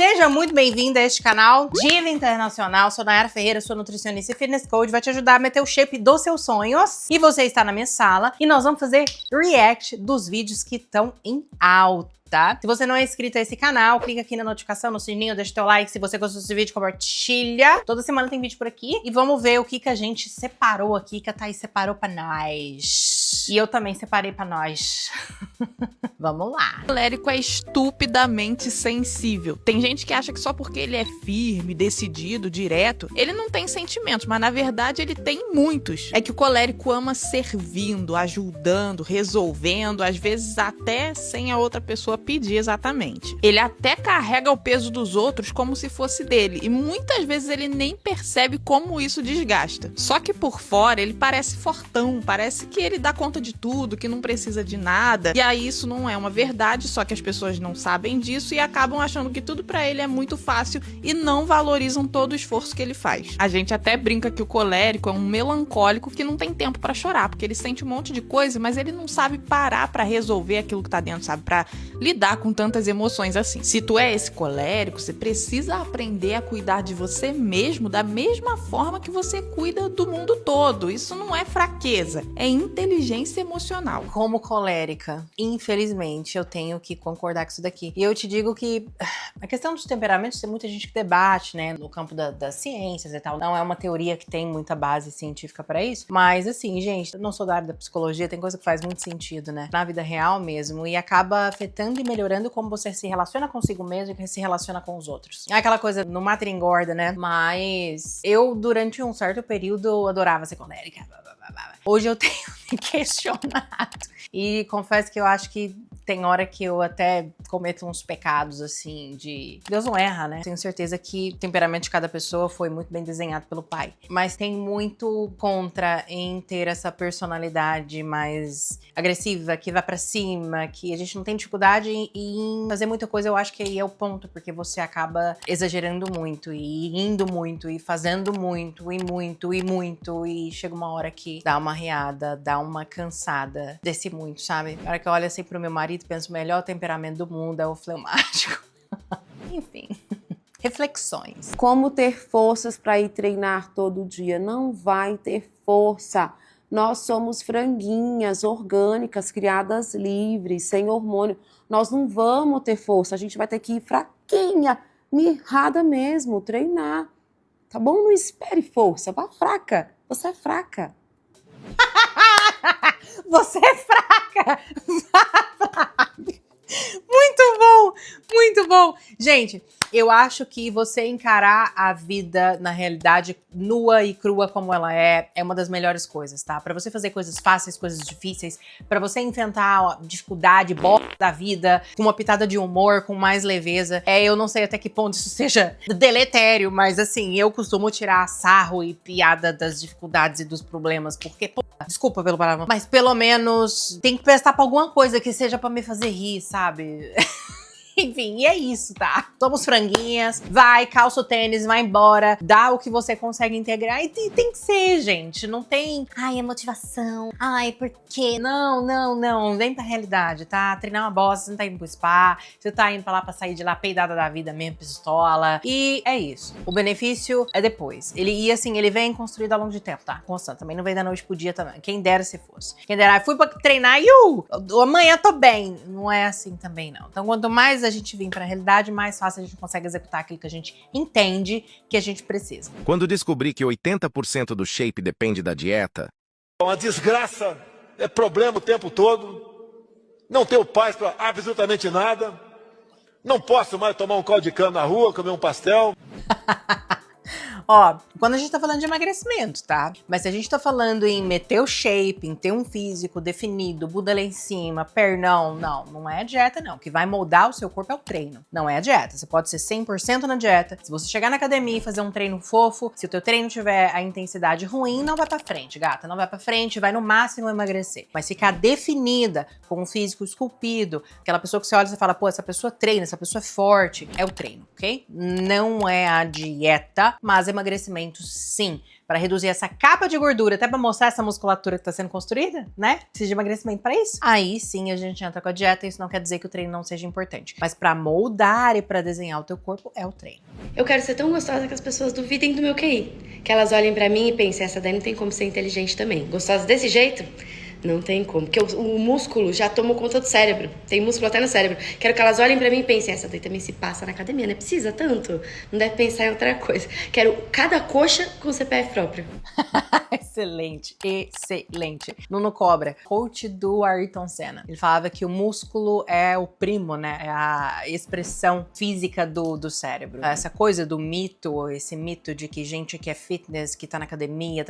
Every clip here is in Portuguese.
Seja muito bem-vindo a este canal Diva Internacional. Sou Nayara Ferreira, sou nutricionista e fitness coach. Vai te ajudar a meter o shape dos seus sonhos. E você está na minha sala e nós vamos fazer react dos vídeos que estão em alta. Se você não é inscrito a esse canal, clica aqui na notificação, no sininho, deixa teu like. Se você gostou desse vídeo, compartilha. Toda semana tem vídeo por aqui. E vamos ver o que a gente separou aqui, que a Thaís separou pra nós. E eu também separei pra nós. Vamos lá. O colérico é estupidamente sensível. Tem gente que acha que só porque ele é firme, decidido, direto, ele não tem sentimentos, mas na verdade ele tem muitos. É que o colérico ama servindo, ajudando, resolvendo, às vezes até sem a outra pessoa pedir exatamente. Ele até carrega o peso dos outros como se fosse dele, e muitas vezes ele nem percebe como isso desgasta. Só que por fora ele parece fortão, parece que ele dá conta de tudo, que não precisa de nada, e aí isso não é uma verdade, só que as pessoas não sabem disso e acabam achando que tudo pra ele é muito fácil e não valorizam todo o esforço que ele faz. A gente até brinca que o colérico é um melancólico que não tem tempo pra chorar, porque ele sente um monte de coisa, mas ele não sabe parar pra resolver aquilo que tá dentro, sabe? Pra lidar com tantas emoções assim. Se tu é esse colérico, você precisa aprender a cuidar de você mesmo da mesma forma que você cuida do mundo todo. Isso não é fraqueza, é inteligência emocional. Como colérica, infelizmente, eu tenho que concordar com isso daqui. E eu te digo que a questão dos temperamentos tem muita gente que debate, né, no campo das ciências e tal. Não é uma teoria que tem muita base científica pra isso. Mas assim, gente, eu não sou da área da psicologia, tem coisa que faz muito sentido, né, na vida real mesmo. E acaba afetando e melhorando como você se relaciona consigo mesmo e se relaciona com os outros. É aquela coisa, não mata e engorda, né? Mas eu, durante um certo período, adorava ser colérica. Hoje eu tenho me questionado. E confesso que eu acho que tem hora que eu até cometo uns pecados, assim, de... Deus não erra, né? Tenho certeza que o temperamento de cada pessoa foi muito bem desenhado pelo pai. Mas tem muito contra em ter essa personalidade mais agressiva, que vai pra cima, que a gente não tem dificuldade em fazer muita coisa. Eu acho que aí é o ponto, porque você acaba exagerando muito, e indo muito, e fazendo muito, e muito, e muito, e chega uma hora que dá uma riada, dá uma cansada desse muito, sabe? Na hora que eu olho assim pro meu marido, penso, o melhor temperamento do mundo é o fleumático. Enfim, reflexões. Como ter forças para ir treinar todo dia? Não vai ter força. Nós somos franguinhas orgânicas, criadas livres, sem hormônio. Nós não vamos ter força, a gente vai ter que ir fraquinha, mirrada mesmo, treinar. Tá bom? Não espere força, vá fraca. Você é fraca. Você é fraca! Muito bom, muito bom. Gente, eu acho que você encarar a vida na realidade nua e crua como ela é uma das melhores coisas, tá? Pra você fazer coisas fáceis, coisas difíceis, pra você enfrentar dificuldade, bosta da vida, com uma pitada de humor, com mais leveza. Eu não sei até que ponto isso seja deletério, mas assim, eu costumo tirar sarro e piada das dificuldades e dos problemas, porque, pô, desculpa pelo palavrão, mas pelo menos tem que prestar pra alguma coisa que seja pra me fazer rir, sabe? Enfim, e é isso, tá? Somos franguinhas, vai, calça o tênis, vai embora, dá o que você consegue integrar e tem que ser, gente, não tem, ai, é motivação, ai, por quê? Não, vem pra realidade, tá? Treinar uma bosta, você não tá indo pro spa, você tá indo pra lá pra sair de lá peidada da vida mesmo, pistola, e é isso. O benefício é depois. Ele vem construído ao longo de tempo, tá? Constante, também não vem da noite pro dia também, quem dera se fosse. Quem dera, fui pra treinar e amanhã tô bem. Não é assim também, não. Então, quanto mais a gente vir pra realidade, mais fácil a gente consegue executar aquilo que a gente entende que a gente precisa. Quando descobri que 80% do shape depende da dieta... É uma desgraça, é problema o tempo todo, não tenho paz para absolutamente nada, não posso mais tomar um caldo de cana na rua, comer um pastel. Ó, quando a gente tá falando de emagrecimento, tá? Mas se a gente tá falando em meter o shape, em ter um físico definido, bunda lá em cima, pernão, não é a dieta, não. O que vai moldar o seu corpo é o treino, não é a dieta. Você pode ser 100% na dieta. Se você chegar na academia e fazer um treino fofo, se o teu treino tiver a intensidade ruim, não vai pra frente, gata. Não vai pra frente, vai no máximo emagrecer. Mas ficar definida, com um físico esculpido, aquela pessoa que você olha e você fala, pô, essa pessoa treina, essa pessoa é forte, é o treino, ok? Não é a dieta, mas emagrecimento sim. pra reduzir essa capa de gordura, até pra mostrar essa musculatura que tá sendo construída, né? Precisa de emagrecimento pra isso. Aí sim a gente entra com a dieta, isso não quer dizer que o treino não seja importante. Mas pra moldar e pra desenhar o teu corpo, é o treino. Eu quero ser tão gostosa que as pessoas duvidem do meu QI. Que elas olhem pra mim e pensem, essa daí não tem como ser inteligente também. Gostosa desse jeito? Não tem como, porque o músculo já tomou conta do cérebro. Tem músculo até no cérebro. Quero que elas olhem pra mim e pensem, essa daí também se passa na academia, não precisa tanto. Não deve pensar em outra coisa. Quero cada coxa com CPF próprio. Excelente, excelente. Nuno Cobra, coach do Ayrton Senna. Ele falava que o músculo é o primo, né? É a expressão física do cérebro. Essa coisa do mito, esse mito de que gente que é fitness, que tá na academia,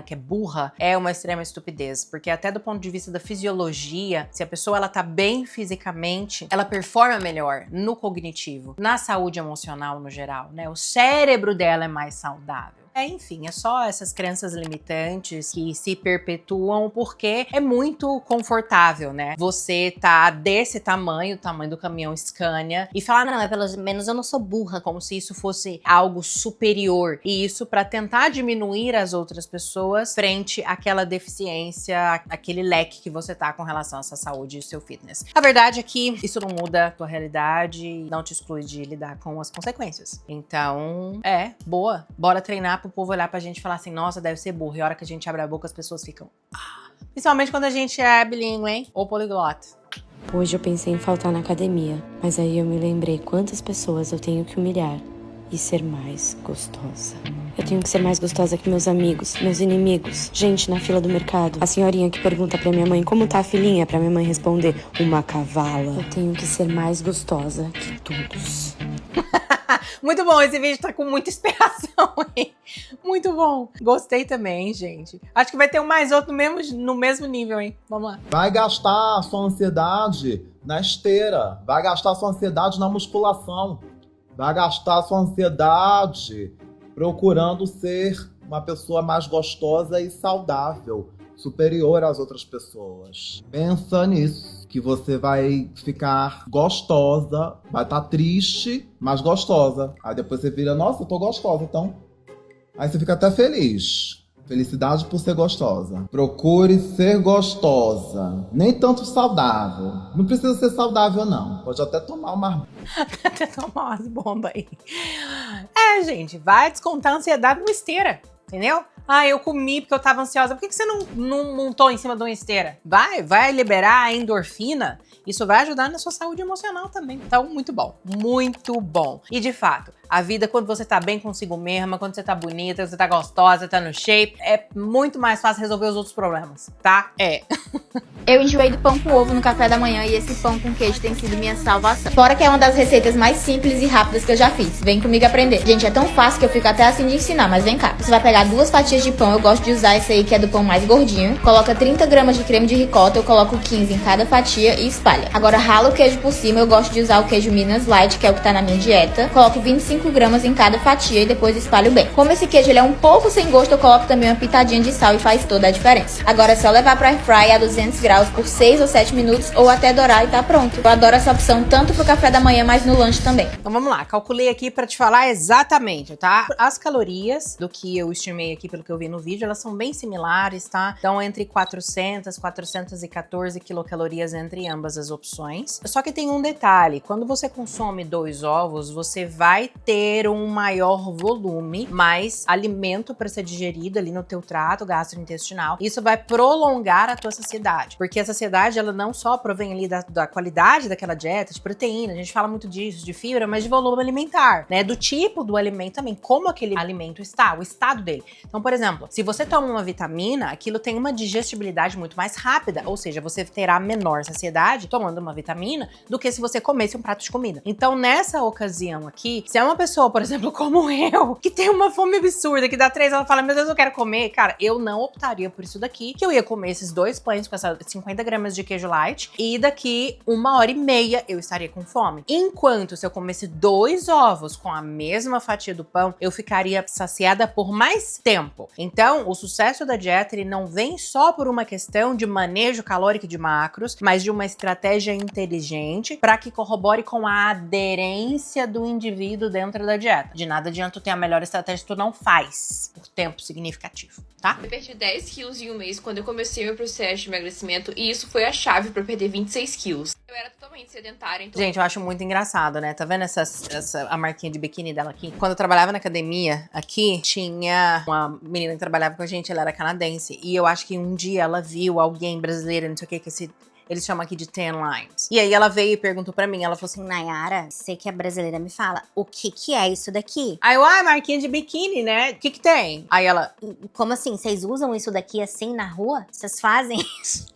que é burra, é uma extrema estupidez. Porque até do ponto de vista da fisiologia, se a pessoa ela tá bem fisicamente, ela performa melhor no cognitivo, na saúde emocional no geral, né? O cérebro dela é mais saudável. Enfim, é só essas crenças limitantes que se perpetuam porque é muito confortável, né? Você tá desse tamanho, o tamanho do caminhão Scania, e falar, não, pelo menos eu não sou burra, como se isso fosse algo superior. E isso pra tentar diminuir as outras pessoas frente àquela deficiência, aquele leque que você tá com relação à sua saúde e seu fitness. A verdade é que isso não muda a tua realidade e não te exclui de lidar com as consequências. Então, boa. Bora treinar pro povo olhar pra gente e falar assim, nossa, deve ser burro. E a hora que a gente abre a boca, as pessoas ficam... Principalmente quando a gente é bilíngue, hein? Ou poliglota. Hoje eu pensei em faltar na academia, mas aí eu me lembrei quantas pessoas eu tenho que humilhar e ser mais gostosa. Eu tenho que ser mais gostosa que meus amigos, meus inimigos, gente na fila do mercado. A senhorinha que pergunta pra minha mãe como tá a filhinha, pra minha mãe responder, uma cavala. Eu tenho que ser mais gostosa que todos. Muito bom, esse vídeo tá com muita inspiração, hein? Muito bom. Gostei também, gente. Acho que vai ter um mais outro no mesmo nível, hein? Vamos lá. Vai gastar a sua ansiedade na esteira. Vai gastar a sua ansiedade na musculação. Vai gastar a sua ansiedade procurando ser uma pessoa mais gostosa e saudável, superior às outras pessoas. Pensa nisso, que você vai ficar gostosa, vai estar triste, mas gostosa. Aí depois você vira, nossa, eu tô gostosa, então. Aí você fica até feliz. Felicidade por ser gostosa. Procure ser gostosa. Nem tanto saudável. Não precisa ser saudável, não. Pode até tomar uma... Até tomar umas bombas aí. Gente, vai descontar a ansiedade numa esteira. Entendeu? Eu comi porque eu tava ansiosa. Por que você não montou em cima de uma esteira? Vai liberar a endorfina. Isso vai ajudar na sua saúde emocional também. Então, muito bom. Muito bom. E de fato, a vida, quando você tá bem consigo mesma, quando você tá bonita, você tá gostosa, tá no shape, é muito mais fácil resolver os outros problemas, tá? Eu enjoei do pão com ovo no café da manhã e esse pão com queijo tem sido minha salvação. Fora que é uma das receitas mais simples e rápidas que eu já fiz. Vem comigo aprender. Gente, é tão fácil que eu fico até assim de ensinar, mas vem cá. Você vai pegar 2 fatias de pão, eu gosto de usar esse aí que é do pão mais gordinho. Coloca 30 gramas de creme de ricota, eu coloco 15 em cada fatia e espalha. Agora rala o queijo por cima, eu gosto de usar o queijo Minas Light, que é o que tá na minha dieta. Coloco 25 gramas em cada fatia e depois espalho bem. Como esse queijo ele é um pouco sem gosto, eu coloco também uma pitadinha de sal e faz toda a diferença. Agora é só levar pra airfry a 200 graus por 6 ou 7 minutos ou até dourar e tá pronto. Eu adoro essa opção tanto pro café da manhã, mas no lanche também. Então vamos lá, calculei aqui pra te falar exatamente, tá? As calorias do que eu estimei aqui pelo que eu vi no vídeo, elas são bem similares, tá? Então entre 400 e 414 quilocalorias entre ambas as opções. Só que tem um detalhe, quando você consome 2 ovos, você vai ter um maior volume, mais alimento para ser digerido ali no teu trato gastrointestinal. Isso vai prolongar a tua saciedade, porque a saciedade, ela não só provém ali da qualidade daquela dieta, de proteína, a gente fala muito disso, de fibra, mas de volume alimentar, né? Do tipo do alimento também, como aquele alimento está, o estado dele. Então, por exemplo, se você toma uma vitamina, aquilo tem uma digestibilidade muito mais rápida, ou seja, você terá menor saciedade tomando uma vitamina do que se você comesse um prato de comida. Então, nessa ocasião aqui, se é uma pessoa, por exemplo, como eu, que tem uma fome absurda, que dá 3 horas e fala, meu Deus, eu quero comer, cara, eu não optaria por isso daqui, que eu ia comer esses 2 pães com essas 50 gramas de queijo light e daqui 1h30 eu estaria com fome. Enquanto se eu comesse 2 ovos com a mesma fatia do pão, eu ficaria saciada por mais tempo. Então, o sucesso da dieta, ele não vem só por uma questão de manejo calórico de macros, mas de uma estratégia inteligente para que corrobore com a aderência do indivíduo dentro dentro da dieta. De nada adianta tu ter a melhor estratégia se tu não faz por tempo significativo, tá? Eu perdi 10 quilos em um mês quando eu comecei meu processo de emagrecimento e isso foi a chave pra perder 26 quilos. Eu era totalmente sedentária, então... Gente, eu acho muito engraçado, né? Tá vendo a marquinha de biquíni dela aqui? Quando eu trabalhava na academia, aqui, tinha uma menina que trabalhava com a gente, ela era canadense. E eu acho que um dia ela viu alguém brasileiro, não sei o que eles chamam aqui de tan lines. E aí ela veio e perguntou pra mim, ela falou assim, Nayara, você que é brasileira, me fala, o que é isso daqui? aí eu, marquinha de biquíni, né? O que tem? Aí ela, Como assim, vocês usam isso daqui assim na rua? Vocês fazem isso?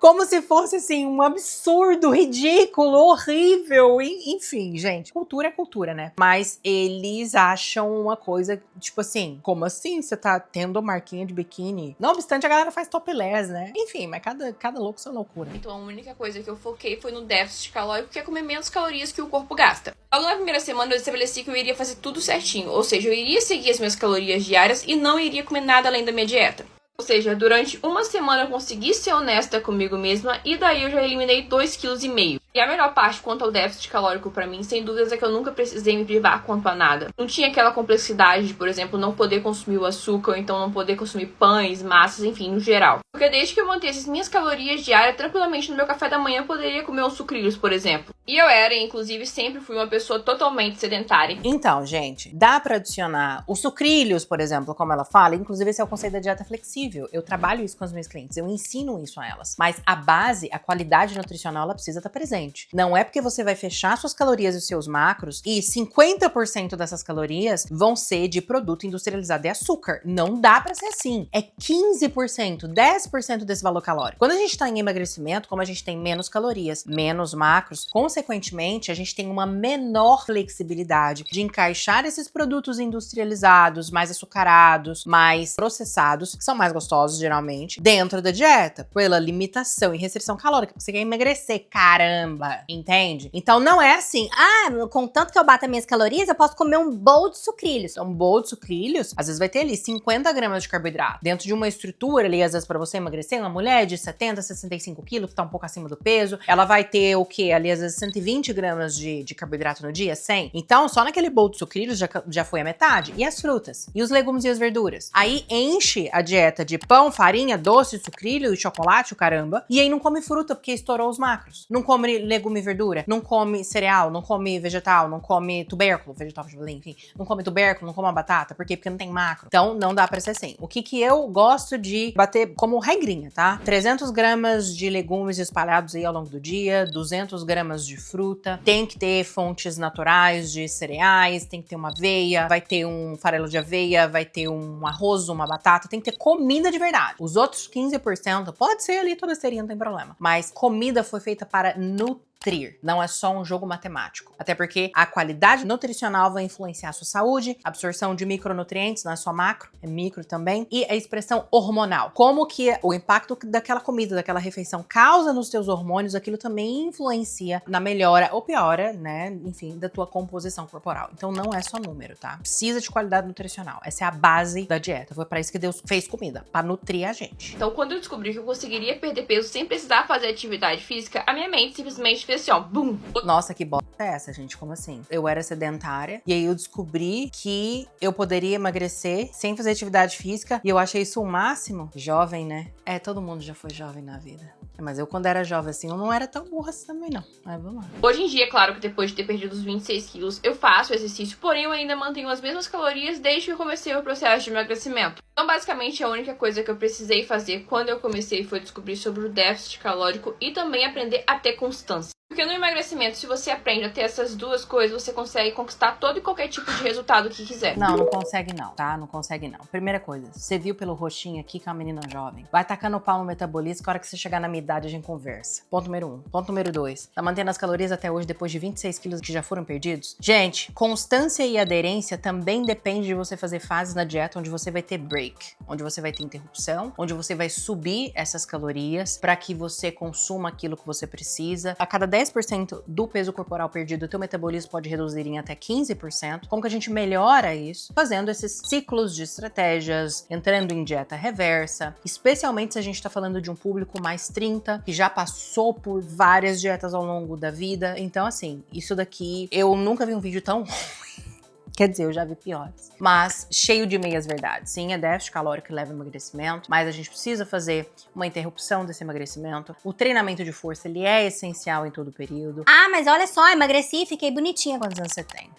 como se fosse, assim, um absurdo, ridículo, horrível. Enfim, gente, cultura é cultura, né? Mas eles acham uma coisa, tipo assim, como assim você tá tendo marquinha de biquíni? Não obstante, a galera faz topless, né? Enfim, mas cada louco sua loucura. Então a única coisa que eu foquei foi no déficit calórico, que é comer menos calorias que o corpo gasta. Logo na primeira semana eu estabeleci que eu iria fazer tudo certinho, ou seja, eu iria seguir as minhas calorias diárias e não iria comer nada além da minha dieta. Ou seja, durante uma semana eu consegui ser honesta comigo mesma e daí eu já eliminei 2,5 kg. E a melhor parte quanto ao déficit calórico pra mim, sem dúvidas, é que eu nunca precisei me privar quanto a nada. Não tinha aquela complexidade de, por exemplo, não poder consumir o açúcar ou então não poder consumir pães, massas, enfim, no geral. Porque desde que eu mantesse as minhas calorias diárias tranquilamente no meu café da manhã, eu poderia comer uns sucrilhos, por exemplo. E eu era, inclusive, sempre fui uma pessoa totalmente sedentária. Então, gente, dá pra adicionar os sucrilhos, por exemplo, como ela fala. Inclusive, esse é o conceito da dieta flexível. Eu trabalho isso com os meus clientes, eu ensino isso a elas. Mas a base, a qualidade nutricional, ela precisa estar presente. Não é porque você vai fechar suas calorias e os seus macros e 50% dessas calorias vão ser de produto industrializado de açúcar. Não dá pra ser assim. É 15%, 10% desse valor calórico. Quando a gente tá em emagrecimento, como a gente tem menos calorias, menos macros, consequentemente, a gente tem uma menor flexibilidade de encaixar esses produtos industrializados, mais açucarados, mais processados, que são mais gostosos, geralmente, dentro da dieta, pela limitação e restrição calórica, porque você quer emagrecer, caramba, entende? Então não é assim, Contanto que eu bata minhas calorias, eu posso comer um bowl de sucrilhos. um bowl de sucrilhos, às vezes vai ter ali 50 gramas de carboidrato, dentro de uma estrutura ali, às vezes pra você emagrecer, uma mulher de 70, 65 quilos, que tá um pouco acima do peso, ela vai ter o quê? Ali às vezes 120 gramas de carboidrato no dia, 100. Então só naquele bowl de sucrilhos já foi a metade. E as frutas? E os legumes e as verduras? Aí enche a dieta de pão, farinha, doce, sucrilho e chocolate, o caramba. E aí não come fruta porque estourou os macros. Não come legume e verdura. Não come cereal, não come vegetal, não come tubérculo, vegetal, enfim. Não come tubérculo, não come uma batata. Por quê? Porque não tem macro. Então não dá pra ser assim. O que eu gosto de bater como regrinha, tá? 300 gramas de legumes espalhados aí ao longo do dia, 200 gramas de fruta. Tem que ter fontes naturais de cereais, tem que ter uma aveia, vai ter um farelo de aveia, vai ter um arroz, uma batata, tem que ter comida de verdade. Os outros 15% pode ser ali toda besteirinha, não tem problema. Mas comida foi feita para nutrir, não é só um jogo matemático. Até porque a qualidade nutricional vai influenciar a sua saúde, a absorção de micronutrientes, não é só macro, é micro também, e a expressão hormonal. Como que o impacto daquela comida, daquela refeição causa nos teus hormônios, aquilo também influencia na melhora ou piora, né, enfim, da tua composição corporal. Então não é só número, tá? Precisa de qualidade nutricional. Essa é a base da dieta. Foi para isso que Deus fez comida, para nutrir a gente. Então quando eu descobri que eu conseguiria perder peso sem precisar fazer atividade física, a minha mente simplesmente fez assim, ó, bum! Nossa, que bosta é essa, gente? Como assim? Eu era sedentária e aí eu descobri que eu poderia emagrecer sem fazer atividade física e eu achei isso o máximo. Jovem, né? Todo mundo já foi jovem na vida. Mas eu, quando era jovem assim, eu não era tão burra assim também, não. Mas vamos lá. Hoje em dia, claro que depois de ter perdido os 26 quilos, eu faço exercício, porém eu ainda mantenho as mesmas calorias desde que eu comecei o processo de emagrecimento. Então, basicamente, a única coisa que eu precisei fazer quando eu comecei foi descobrir sobre o déficit calórico e também aprender a ter constância. Porque no emagrecimento, se você aprende a ter essas duas coisas, você consegue conquistar todo e qualquer tipo de resultado que quiser. Não consegue não, tá? Não consegue não. Primeira coisa, você viu pelo rostinho aqui que é uma menina jovem. Vai tacando o pau no metabolismo, que a hora que você chegar na minha idade a gente conversa. Ponto número 1. Ponto número 2. Tá mantendo as calorias até hoje depois de 26 quilos que já foram perdidos? Gente, constância e aderência também depende de você fazer fases na dieta onde você vai ter break, onde você vai ter interrupção, onde você vai subir essas calorias para que você consuma aquilo que você precisa. A cada 10% do peso corporal perdido, o teu metabolismo pode reduzir em até 15%. Como que a gente melhora isso? Fazendo esses ciclos de estratégias, entrando em dieta reversa, especialmente se a gente tá falando de um público mais 30, que já passou por várias dietas ao longo da vida. Então, assim, isso daqui, eu nunca vi um vídeo tão ruim Quer dizer, eu já vi piores. Mas cheio de meias verdades. Sim, é déficit calórico que leva ao emagrecimento, mas a gente precisa fazer uma interrupção desse emagrecimento. O treinamento de força, ele é essencial em todo o período. Ah, mas olha só, emagreci e fiquei bonitinha. Quantos anos você tem?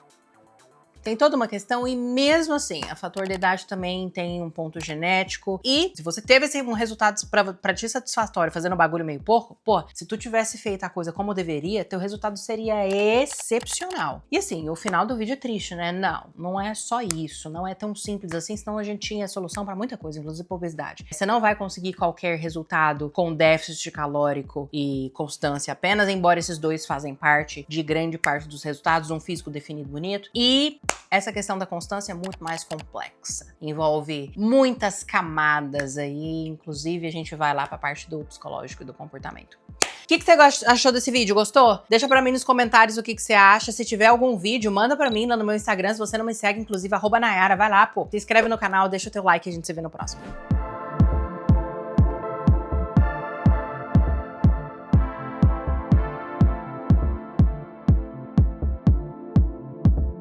Tem toda uma questão e mesmo assim, a fator da idade também tem um ponto genético. E se você teve um resultado pra ti satisfatório fazendo bagulho meio porco, pô, se tu tivesse feito a coisa como deveria, teu resultado seria excepcional. E assim, o final do vídeo é triste, né? Não é só isso, não é tão simples assim, senão a gente tinha solução pra muita coisa, inclusive pra obesidade. Você não vai conseguir qualquer resultado com déficit calórico e constância apenas, embora esses dois fazem parte de grande parte dos resultados, um físico definido bonito. E essa questão da constância é muito mais complexa. Envolve muitas camadas aí, inclusive a gente vai lá pra parte do psicológico e do comportamento. O que você achou desse vídeo? Gostou? Deixa pra mim nos comentários o que você acha. Se tiver algum vídeo, manda pra mim lá no meu Instagram. Se você não me segue, inclusive, @Nayara, vai lá, pô. Se inscreve no canal, deixa o teu like e a gente se vê no próximo.